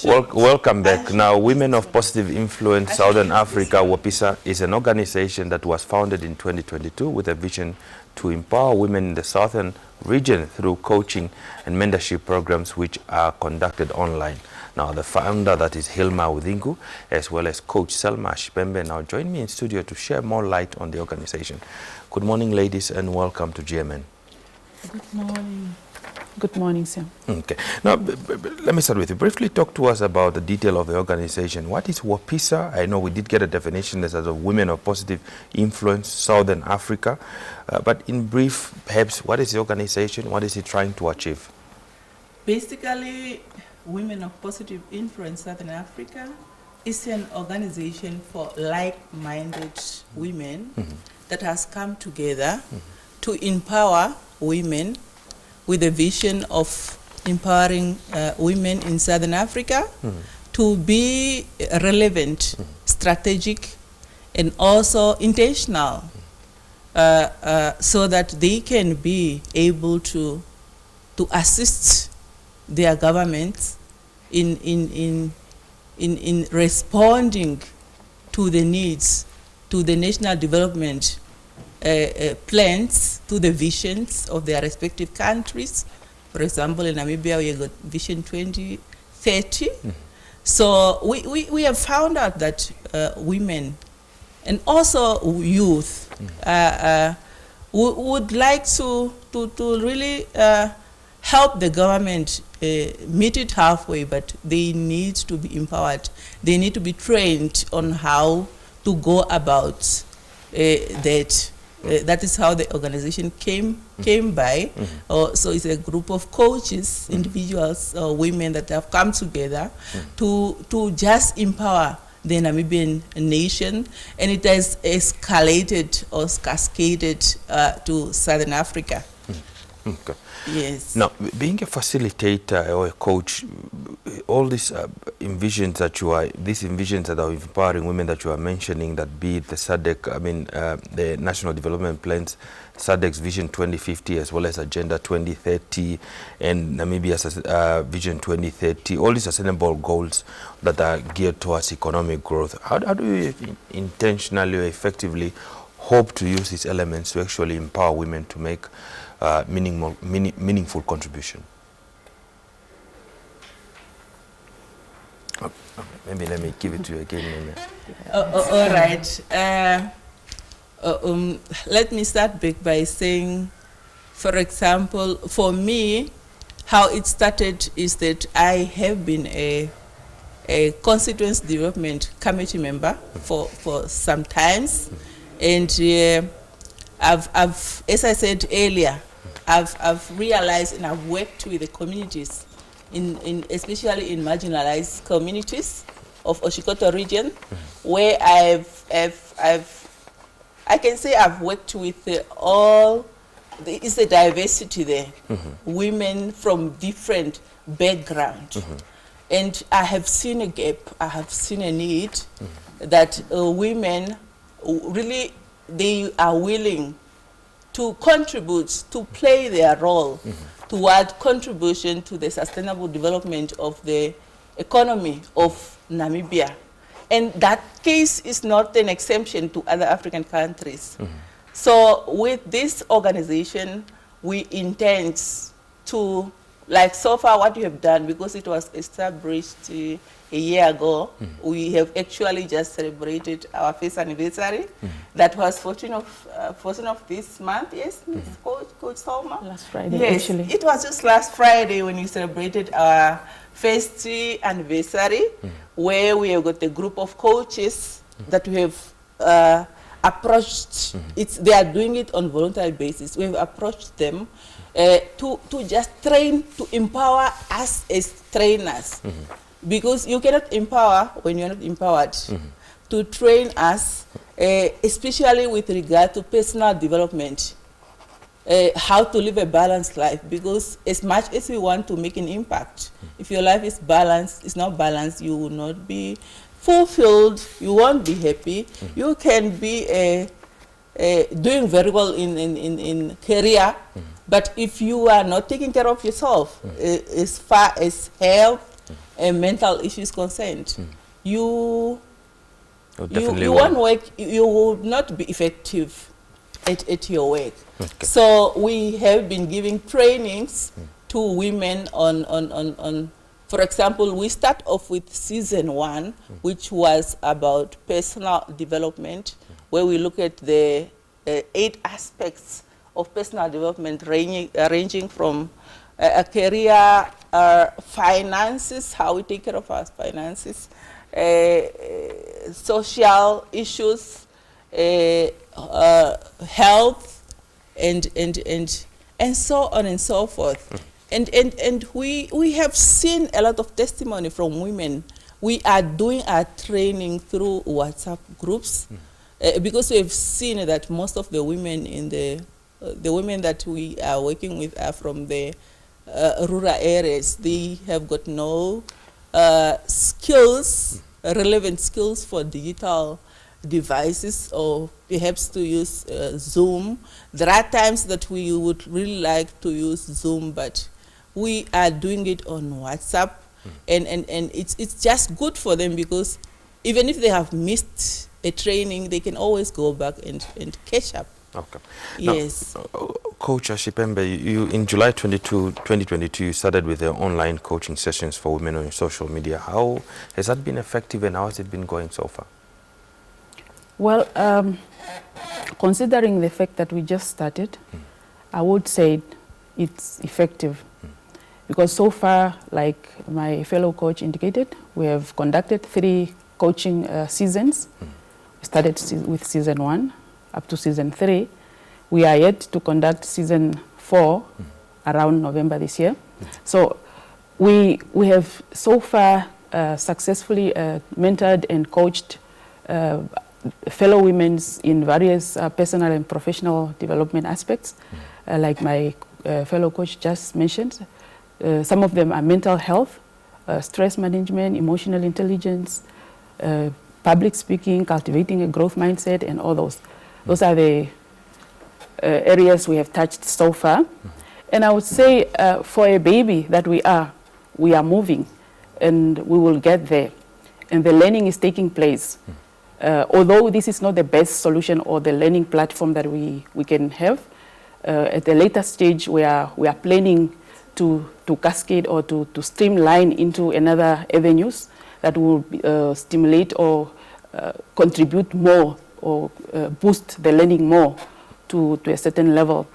Welcome back. Now, Women of Positive Influence Southern Africa, WOPISA, is an organization that was founded in 2022 with a vision to empower women in the southern region through coaching and mentorship programs which are conducted online. Now, the founder, that is Hilma Udingu, as well as Coach Selma Shipembe, now join me in studio to share more light on the organization. Good morning, ladies, and welcome to GMN. Good morning. Good morning, sir. Okay. Now, let me start with you. Briefly talk to us about the detail of the organization. What is WOPISA? I know we did get a definition as of Women of Positive Influence Southern Africa. But in brief, perhaps, what is the organization? What is it trying to achieve? Basically, Women of Positive Influence Southern Africa is an organization for like-minded women that has come together to empower women with a vision of empowering women in Southern Africa to be relevant, strategic, and also intentional, so that they can be able to assist their governments in responding to the needs, to the national development plans, to the visions of their respective countries. For example, in Namibia, we have got Vision 2030. So we have found out that women and also youth would like to really help the government meet it halfway, but they need to be empowered. They need to be trained on how to go about that. That is how the organization came by. So it's a group of coaches, individuals, women that have come together to just empower the Namibian nation, and it has escalated or cascaded to Southern Africa. Okay. Yes. Now, being a facilitator or a coach, all these envisions that are empowering women that you are mentioning, that be it the SADC, the National Development Plans, SADC's Vision 2050, as well as Agenda 2030, and Namibia's Vision 2030, all these sustainable goals that are geared towards economic growth. How do you intentionally or effectively hope to use these elements to actually empower women to make meaningful contribution? Okay, maybe let me give it to you again. All right. Let me start back by saying, for example, for me, how it started is that I have been a constituency development committee member for some times, and I've, as I said earlier, I've realized and I've worked with the communities, especially in marginalized communities of Oshikoto region, where I can say I've worked with it's a diversity there, women from different backgrounds. And I have seen a gap, I have seen a need that women really, they are willing to contribute, to play their role toward contribution to the sustainable development of the economy of Namibia. And that case is not an exemption to other African countries. So with this organization, we intend to, like so far what we have done, because it was established a year ago, we have actually just celebrated our first anniversary. That was 14th of this month, yes, Ms. Coach Salma? Last Friday, yes, actually. It was just last Friday when we celebrated our first anniversary, where we have got a group of coaches that we have approached. They are doing it on voluntary basis. We have approached them to just train, to empower us as trainers. Because you cannot empower when you're not empowered. To train us, especially with regard to personal development, how to live a balanced life. Because as much as we want to make an impact, if your life is balanced, it's not balanced, you will not be fulfilled, you won't be happy. You can be doing very well in career, but if you are not taking care of yourself, as far as health, mental issues concerned, you definitely won't work, you will not be effective at your work. Okay. So we have been giving trainings to women on, for example, we start off with season 1, which was about personal development, where we look at the 8 aspects of personal development, ranging from a career, finances, how we take care of our finances, social issues, health, and so on and so forth. And we have seen a lot of testimony from women. We are doing our training through WhatsApp groups, because we've seen that most of the women in the women that we are working with are from the rural areas. They have got no skills, relevant skills for digital devices, or perhaps to use Zoom. There are times that we would really like to use Zoom, but we are doing it on WhatsApp, and it's just good for them, because even if they have missed a training, they can always go back and catch up. Okay. Yes. Now, Coach Ashipembe, you in July 2022, you started with the online coaching sessions for women on social media. How has that been effective, and how has it been going so far? Well, considering the fact that we just started, I would say it's effective. Because so far, like my fellow coach indicated, we have conducted 3 coaching seasons. We started with season 1 up to season 3. We are yet to conduct season 4 around November this year. So we have so far successfully mentored and coached fellow women in various personal and professional development aspects, like my fellow coach just mentioned. Some of them are mental health, stress management, emotional intelligence, public speaking, cultivating a growth mindset, and all those. Those are the areas we have touched so far. And I would say for a baby that we are moving, and we will get there. And the learning is taking place. Although this is not the best solution or the learning platform that we can have, at a later stage we are planning to cascade or to streamline into another avenues that will stimulate or contribute more or boost the learning more to a certain level.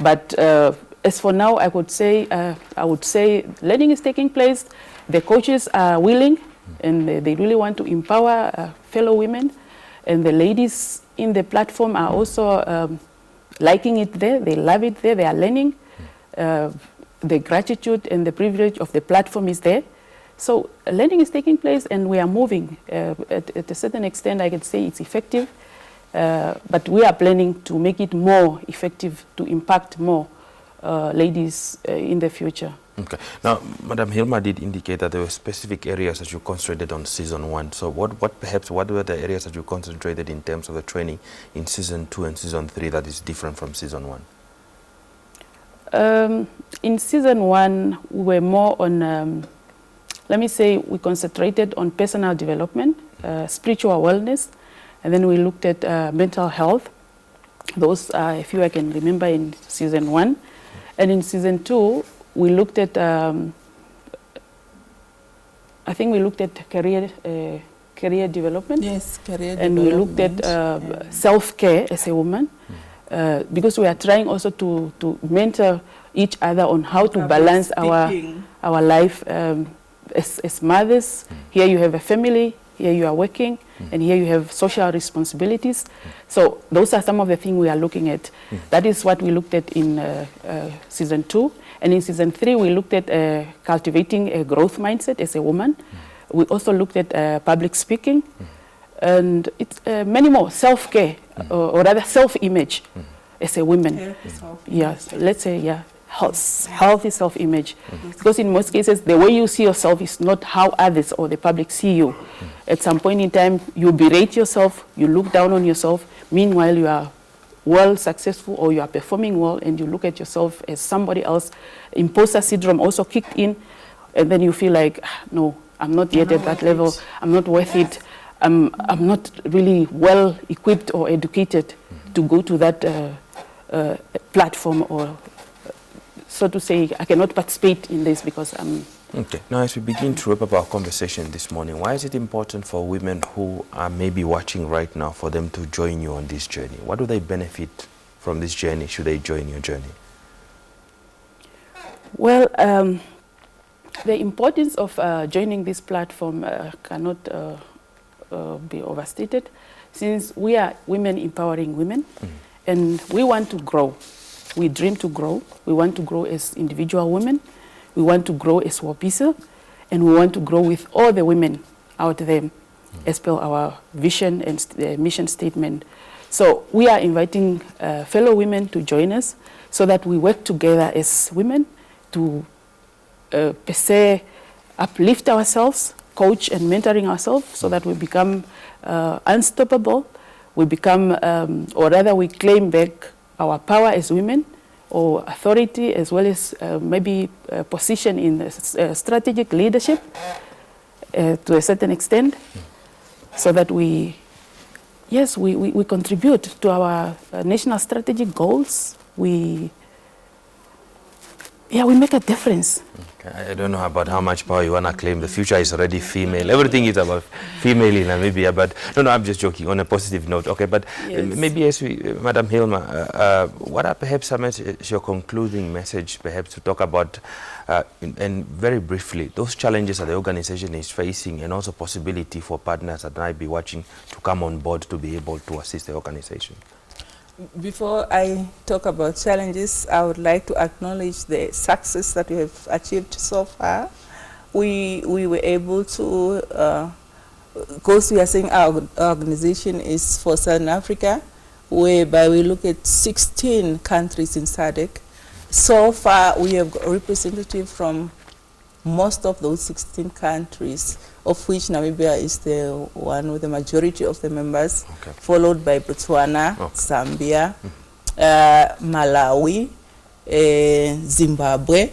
But as for now, I would say learning is taking place. The coaches are willing, and they really want to empower fellow women. And the ladies in the platform are also liking it there. They love it there. They are learning. The gratitude and the privilege of the platform is there. So learning is taking place, and we are moving. At a certain extent, I can say it's effective. But we are planning to make it more effective, to impact more ladies in the future. Okay. Now, Madam Hilma did indicate that there were specific areas that you concentrated on season 1. So what were the areas that you concentrated in terms of the training in season 2 and season 3 that is different from season 1? In season 1, we were more on, let me say, we concentrated on personal development, spiritual wellness, and then we looked at mental health. Those are a few I can remember in season 1. And in season 2, we looked at, I think we looked at career development. Yes, career development. And we looked at self-care as a woman, because we are trying also to mentor each other on how to balance our life as mothers. Here you have a family, here you are working, and here you have social responsibilities. So those are some of the things we are looking at. That is what we looked at in season 2. And in season 3, we looked at cultivating a growth mindset as a woman. We also looked at public speaking. And it's many more, self-care, or rather self-image as a woman. Yes, let's say, yeah, healthy self-image. Because in most cases, the way you see yourself is not how others or the public see you. At some point in time, you berate yourself, you look down on yourself. Meanwhile, you are well successful, or you are performing well, and you look at yourself as somebody else. Imposter syndrome also kicked in, and then you feel like, no, I'm not yet at that level. I'm not worth it. I'm not really well equipped or educated to go to that platform, or so to say, I cannot participate in this because I'm... Okay. Now, as we begin to wrap up our conversation this morning, why is it important for women who are maybe watching right now for them to join you on this journey? What do they benefit from this journey should they join your journey? Well, the importance of joining this platform cannot be overstated, since we are women empowering women, and we want to grow. We dream to grow. We want to grow as individual women. We want to grow as WOPISA, and we want to grow with all the women out there, as per our vision and mission statement. So we are inviting fellow women to join us so that we work together as women to per se uplift ourselves, coach and mentoring ourselves, so that we become unstoppable. We become, or rather we claim back our power as women, or authority, as well as maybe a position in strategic leadership to a certain extent, so that we contribute to our national strategic goals. We make a difference. Okay. I don't know about how much power you want to claim. The future is already female. Everything is about female in Namibia. But no, I'm just joking on a positive note. Okay, but maybe as we, Madam Hilma, what are perhaps your concluding message, perhaps to talk about, and very briefly, those challenges that the organization is facing, and also possibility for partners that might be watching to come on board to be able to assist the organization? Before I talk about challenges, I would like to acknowledge the success that we have achieved so far. We were able to, because we are saying our organization is for Southern Africa, whereby we look at 16 countries in SADC. So far, we have got representatives from most of those 16 countries, of which Namibia is the one with the majority of the members, followed by Botswana, Zambia, Malawi, Zimbabwe.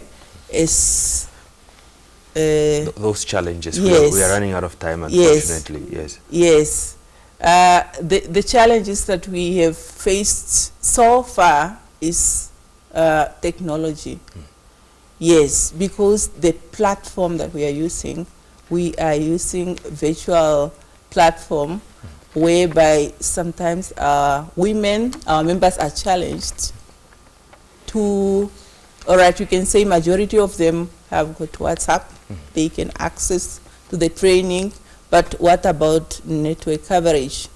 Those challenges, yes. we are running out of time, unfortunately. Yes. The challenges that we have faced so far is technology. Yes, because the platform that we are using virtual platform, whereby sometimes our members are challenged to, all right, you can say majority of them have got WhatsApp, they can access to the training, but what about network coverage?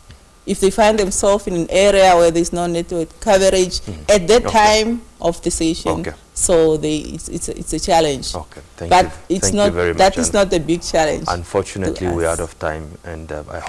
If they find themselves in an area where there's no network coverage at that time of the session, so it's a challenge. Okay, thank but you. It's thank not, you very that much. is not the big challenge. Unfortunately, we're out of time, and I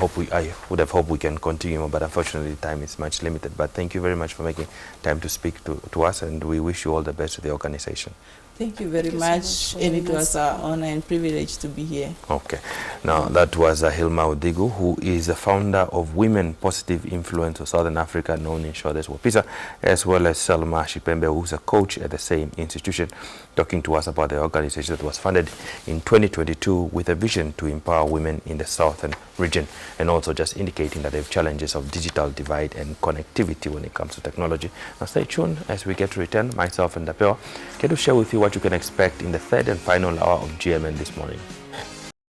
would have hoped we can continue, but unfortunately, time is much limited. But thank you very much for making time to speak to us, and we wish you all the best with the organization. Thank you very much, and it was our honor and privilege to be here. Okay. Now, that was Hilma Odigu, who is the founder of Women Positive Influence of Southern Africa, known in short as WOPISA, as well as Selma Shipembe, who's a coach at the same institution, talking to us about the organization that was founded in 2022 with a vision to empower women in the southern region, and also just indicating that they have challenges of digital divide and connectivity when it comes to technology. Now, stay tuned as we get to return. Myself and Dapewa get to share with you what you can expect in the third and final hour of GMN this morning.